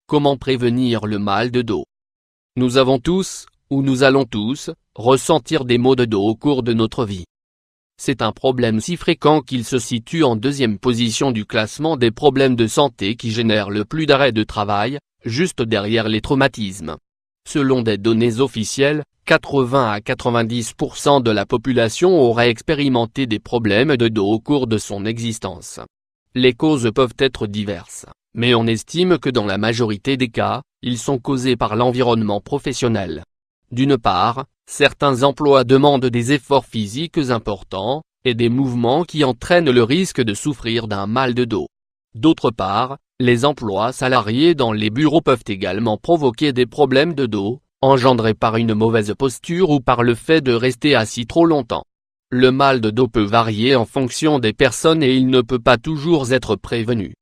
Comment prévenir le mal de dos? Nous avons tous, ou nous allons tous, ressentir des maux de dos au cours de notre vie. C'est un problème si fréquent qu'il se situe en deuxième position du classement des problèmes de santé qui génèrent le plus d'arrêts de travail, juste derrière les traumatismes. Selon des données officielles, 80 à 90% de la population aurait expérimenté des problèmes de dos au cours de son existence. Les causes peuvent être diverses, mais on estime que dans la majorité des cas, ils sont causés par l'environnement professionnel. D'une part, certains emplois demandent des efforts physiques importants, et des mouvements qui entraînent le risque de souffrir d'un mal de dos. D'autre part, les emplois salariés dans les bureaux peuvent également provoquer des problèmes de dos, engendrés par une mauvaise posture ou par le fait de rester assis trop longtemps. Le mal de dos peut varier en fonction des personnes et il ne peut pas toujours être prévenu.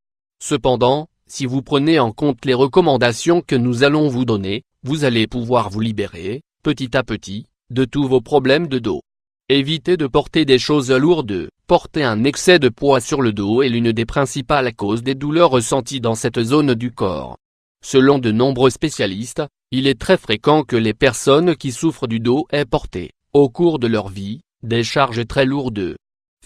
Cependant, si vous prenez en compte les recommandations que nous allons vous donner, vous allez pouvoir vous libérer, petit à petit, de tous vos problèmes de dos. Évitez de porter des choses lourdes. Porter un excès de poids sur le dos est l'une des principales causes des douleurs ressenties dans cette zone du corps. Selon de nombreux spécialistes, il est très fréquent que les personnes qui souffrent du dos aient porté, au cours de leur vie, des charges très lourdes.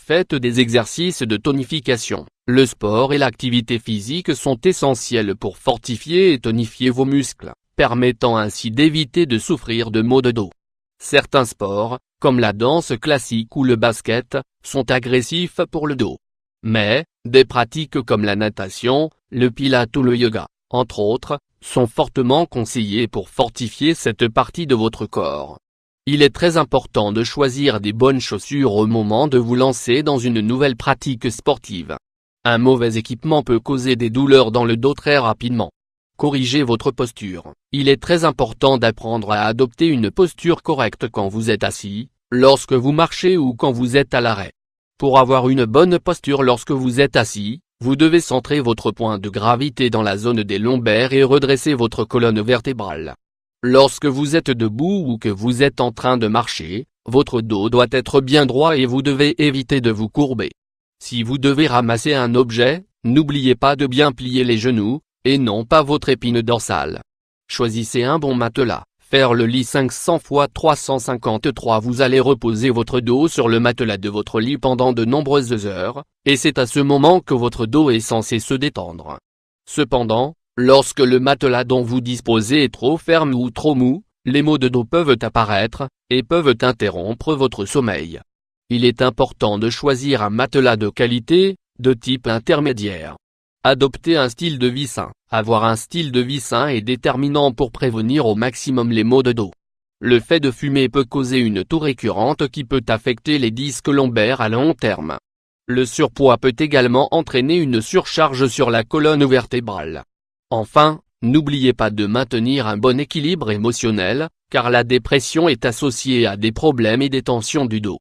Faites des exercices de tonification. Le sport et l'activité physique sont essentiels pour fortifier et tonifier vos muscles, permettant ainsi d'éviter de souffrir de maux de dos. Certains sports, comme la danse classique ou le basket, sont agressifs pour le dos. Mais, des pratiques comme la natation, le pilate ou le yoga, entre autres, sont fortement conseillées pour fortifier cette partie de votre corps. Il est très important de choisir des bonnes chaussures au moment de vous lancer dans une nouvelle pratique sportive. Un mauvais équipement peut causer des douleurs dans le dos très rapidement. Corrigez votre posture. Il est très important d'apprendre à adopter une posture correcte quand vous êtes assis, lorsque vous marchez ou quand vous êtes à l'arrêt. Pour avoir une bonne posture lorsque vous êtes assis, vous devez centrer votre point de gravité dans la zone des lombaires et redresser votre colonne vertébrale. Lorsque vous êtes debout ou que vous êtes en train de marcher, votre dos doit être bien droit et vous devez éviter de vous courber. Si vous devez ramasser un objet, n'oubliez pas de bien plier les genoux, et non pas votre épine dorsale. Choisissez un bon matelas. Faire le lit 500 x 353. Vous allez reposer votre dos sur le matelas de votre lit pendant de nombreuses heures, et c'est à ce moment que votre dos est censé se détendre. Cependant, lorsque le matelas dont vous disposez est trop ferme ou trop mou, les maux de dos peuvent apparaître, et peuvent interrompre votre sommeil. Il est important de choisir un matelas de qualité, de type intermédiaire. Adopter un style de vie sain. Avoir un style de vie sain est déterminant pour prévenir au maximum les maux de dos. Le fait de fumer peut causer une toux récurrente qui peut affecter les disques lombaires à long terme. Le surpoids peut également entraîner une surcharge sur la colonne vertébrale. Enfin, n'oubliez pas de maintenir un bon équilibre émotionnel, car la dépression est associée à des problèmes et des tensions du dos.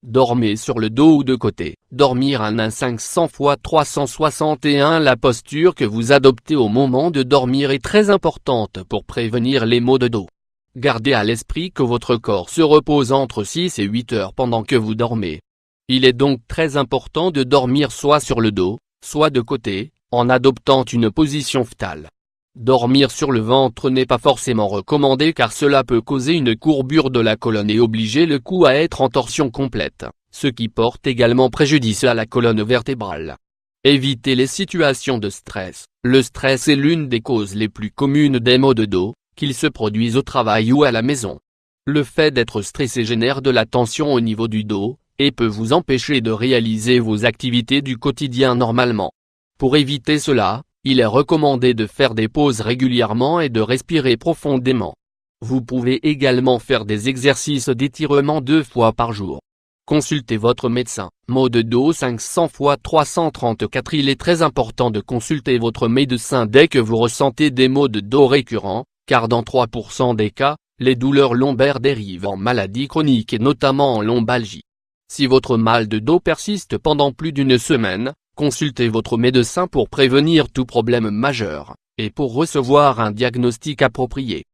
Dormez sur le dos ou de côté. Dormir un 500 x 361. La posture que vous adoptez au moment de dormir est très importante pour prévenir les maux de dos. Gardez à l'esprit que votre corps se repose entre 6 et 8 heures pendant que vous dormez. Il est donc très important de dormir soit sur le dos, soit de côté, en adoptant une position fœtale. Dormir sur le ventre n'est pas forcément recommandé car cela peut causer une courbure de la colonne et obliger le cou à être en torsion complète, ce qui porte également préjudice à la colonne vertébrale. Évitez les situations de stress. Le stress est l'une des causes les plus communes des maux de dos, qu'ils se produisent au travail ou à la maison. Le fait d'être stressé génère de la tension au niveau du dos, et peut vous empêcher de réaliser vos activités du quotidien normalement. Pour éviter cela, il est recommandé de faire des pauses régulièrement et de respirer profondément. Vous pouvez également faire des exercices d'étirement 2 fois par jour. Consultez votre médecin. Maux de dos 500 x 334. Il est très important de consulter votre médecin dès que vous ressentez des maux de dos récurrents, car dans 3% des cas, les douleurs lombaires dérivent en maladies chroniques et notamment en lombalgie. Si votre mal de dos persiste pendant plus d'une semaine, consultez votre médecin pour prévenir tout problème majeur, et pour recevoir un diagnostic approprié.